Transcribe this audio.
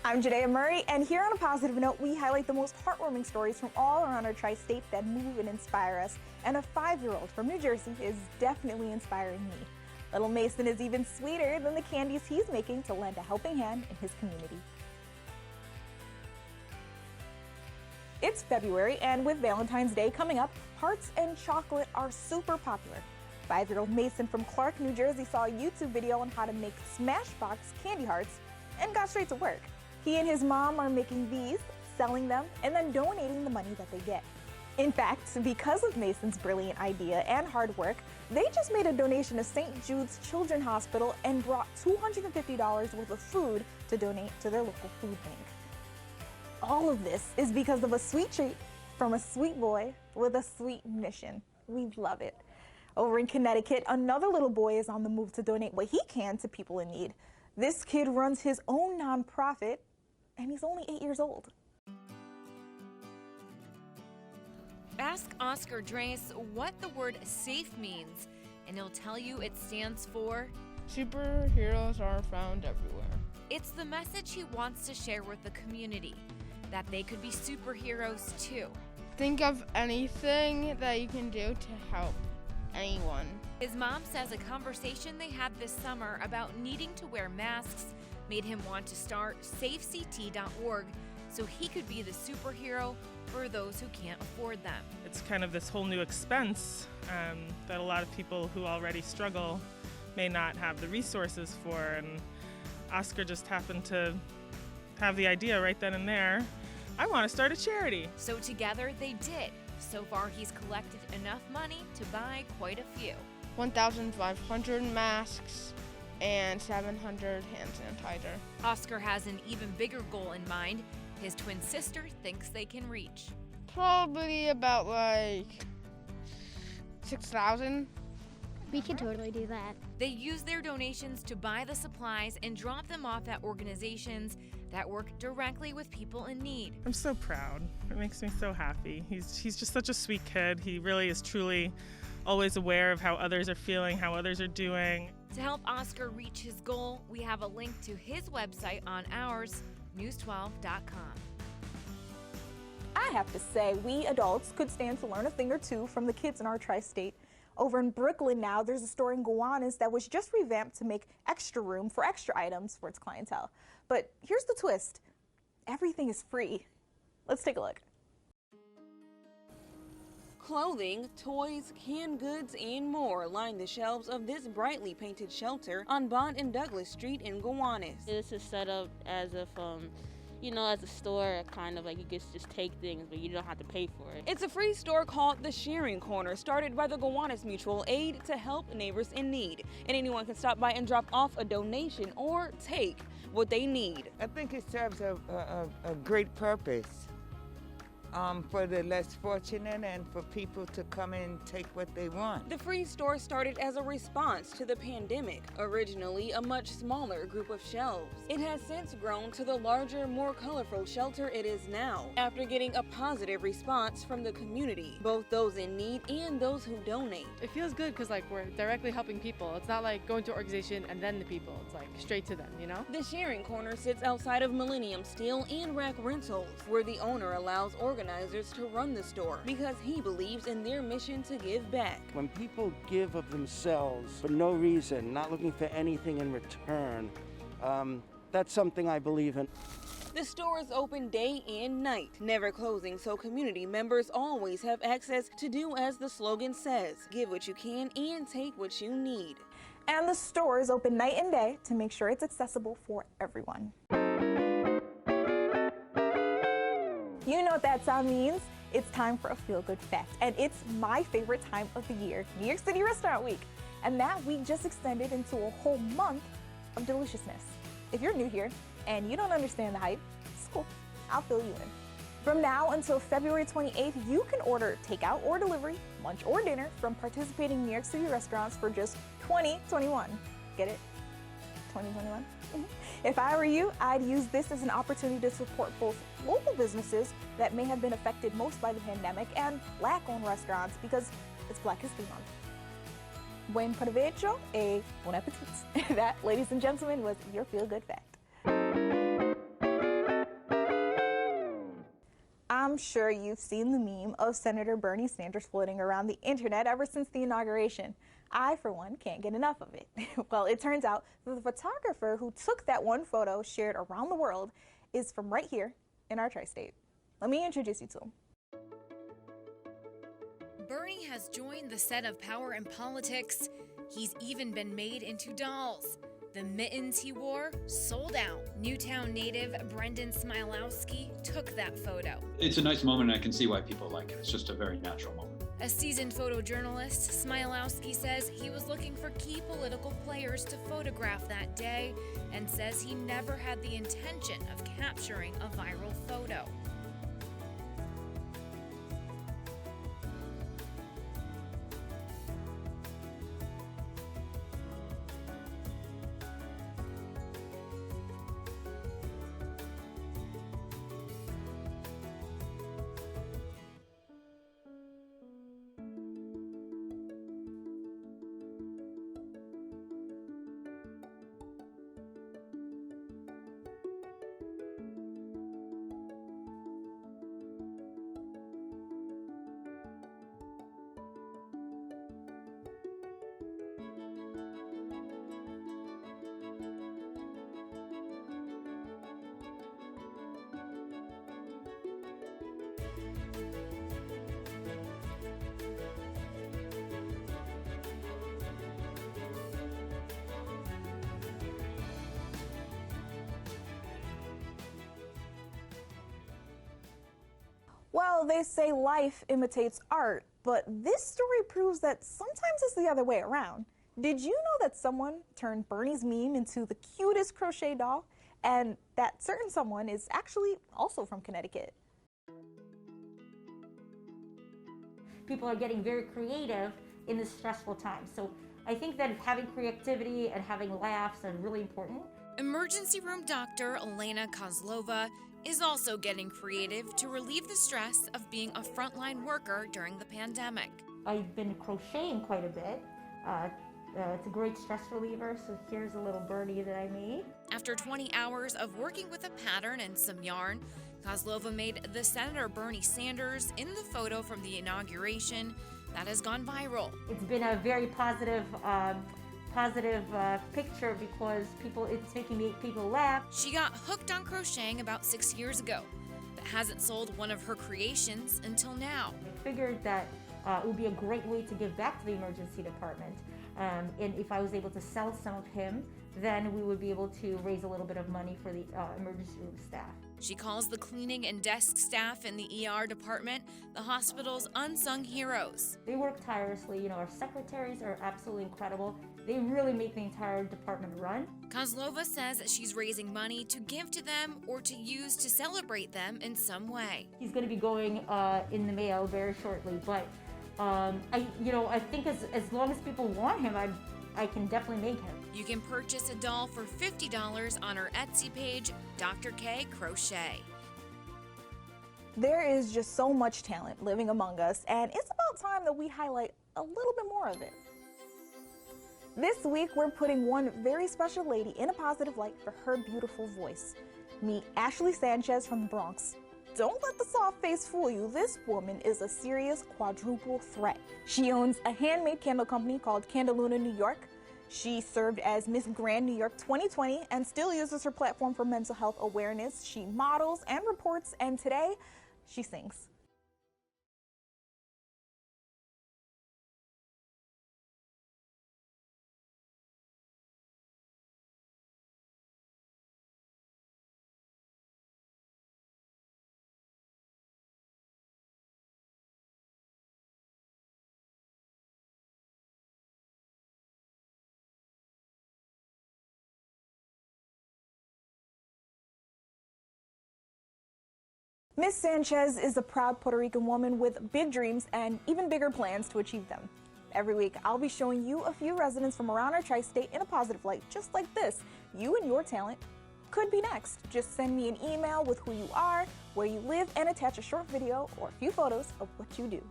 I'm Jadea Murray, and here on a positive note, we highlight the most heartwarming stories from all around our tri-state that move and inspire us. And a 5-year-old from New Jersey is definitely inspiring me. Little Mason is even sweeter than the candies he's making to lend a helping hand in his community. It's February, and with Valentine's Day coming up, hearts and chocolate are super popular. 5-year-old Mason from Clark, New Jersey saw a YouTube video on how to make Smashbox candy hearts and got straight to work. He and his mom are making these, selling them, and then donating the money that they get. In fact, because of Mason's brilliant idea and hard work, they just made a donation to St. Jude's Children's Hospital and brought $250 worth of food to donate to their local food bank. All of this is because of a sweet treat from a sweet boy with a sweet mission. We love it. Over in Connecticut, another little boy is on the move to donate what he can to people in need. This kid runs his own nonprofit, and he's only 8 years old. Ask Oscar Drace what the word S.A.F.E means, and he'll tell you it stands for Superheroes are found everywhere. It's the message he wants to share with the community, that they could be superheroes too. Think of anything that you can do to help anyone. His mom says a conversation they had this summer about needing to wear masks made him want to start SAFECT.org so he could be the superhero for those who can't afford them. It's kind of this whole new expense that a lot of people who already struggle may not have the resources for, and Oscar just happened to have the idea right then and there. I want to start a charity. So together they did. So far he's collected enough money to buy quite a few. 1,500 masks and 700 hand sanitizer. Oscar has an even bigger goal in mind. His twin sister thinks they can reach. Probably about like 6,000. We can totally do that. They use their donations to buy the supplies and drop them off at organizations that work directly with people in need. I'm so proud. It makes me so happy. He's just such a sweet kid. He really is truly always aware of how others are feeling, how others are doing. To help Oscar reach his goal, we have a link to his website on ours, news12.com. I have to say, we adults could stand to learn a thing or two from the kids in our tri-state. Over in Brooklyn now, there's a store in Gowanus that was just revamped to make extra room for extra items for its clientele. But here's the twist. Everything is free. Let's take a look. Clothing, toys, canned goods, and more line the shelves of this brightly painted shelter on Bond and Douglas Street in Gowanus. This is set up as if, as a store, kind of like you can just take things, but you don't have to pay for it. It's a free store called The Sharing Corner, started by the Gowanus Mutual Aid to help neighbors in need. And anyone can stop by and drop off a donation or take what they need. I think it serves a great purpose. For the less fortunate and for people to come and take what they want. The free store started as a response to the pandemic, originally a much smaller group of shelves. It has since grown to the larger, more colorful shelter it is now, after getting a positive response from the community, both those in need and those who donate. It feels good because we're directly helping people. It's not like going to an organization and then the people. It's like straight to them, you know? The Sharing Corner sits outside of Millennium Steel and Rack Rentals, where the owner allows organizers to run the store because he believes in their mission to give back. When people give of themselves for no reason, not looking for anything in return, that's something I believe in. The store is open day and night, never closing, so community members always have access to do as the slogan says, give what you can and take what you need. And the store is open night and day to make sure it's accessible for everyone. You know what that sound means. It's time for a feel-good fact, and it's my favorite time of the year, New York City Restaurant Week. And that week just extended into a whole month of deliciousness. If you're new here and you don't understand the hype, it's cool. I'll fill you in. From now until February 28th, you can order takeout or delivery, lunch or dinner from participating New York City restaurants for just $20.21. Get it? $20.21? If I were you, I'd use this as an opportunity to support both local businesses that may have been affected most by the pandemic and Black-owned restaurants because it's Black History Month. Buen provecho e bon appetit. That, ladies and gentlemen, was your feel-good fact. I'm sure you've seen the meme of Senator Bernie Sanders floating around the internet ever since the inauguration. I, for one, can't get enough of it. Well, it turns out that the photographer who took that one photo shared around the world is from right here in our tri-state. Let me introduce you to him. Bernie has joined the set of power and politics. He's even been made into dolls. The mittens he wore sold out. Newtown native Brendan Smialowski took that photo. It's a nice moment, and I can see why people like it. It's just a very natural moment. A seasoned photojournalist, Smialowski says he was looking for key political players to photograph that day and says he never had the intention of capturing a viral photo. Well, they say life imitates art, but this story proves that sometimes it's the other way around. Did you know that someone turned Bernie's meme into the cutest crochet doll? And that certain someone is actually also from Connecticut. People are getting very creative in this stressful time. So I think that having creativity and having laughs are really important. Emergency room doctor Elena Kozlova is also getting creative to relieve the stress of being a frontline worker during the pandemic. I've been crocheting quite a bit. It's a great stress reliever, so here's a little birdie that I made. After 20 hours of working with a pattern and some yarn, Kozlova made the Senator Bernie Sanders in the photo from the inauguration that has gone viral. It's been a very positive picture because it's making people laugh. She got hooked on crocheting about 6 years ago, but hasn't sold one of her creations until now. I figured that it would be a great way to give back to the emergency department. And if I was able to sell some of him, then we would be able to raise a little bit of money for the emergency room staff. She calls the cleaning and desk staff in the ER department the hospital's unsung heroes. They work tirelessly. Our secretaries are absolutely incredible. They really make the entire department run. Kozlova says that she's raising money to give to them or to use to celebrate them in some way. He's going to be going in the mail very shortly, but I think as long as people want him, I can definitely make him. You can purchase a doll for $50 on her Etsy page, Dr. K Crochet. There is just so much talent living among us, and it's about time that we highlight a little bit more of it. This week, we're putting one very special lady in a positive light for her beautiful voice. Meet Ashley Sanchez from the Bronx. Don't let the soft face fool you. This woman is a serious quadruple threat. She owns a handmade candle company called Candaluna New York. She served as Miss Grand New York 2020 and still uses her platform for mental health awareness. She models and reports, and today, she sings. Miss Sanchez is a proud Puerto Rican woman with big dreams and even bigger plans to achieve them. Every week, I'll be showing you a few residents from around our tri-state in a positive light, just like this. You and your talent could be next. Just send me an email with who you are, where you live, and attach a short video or a few photos of what you do.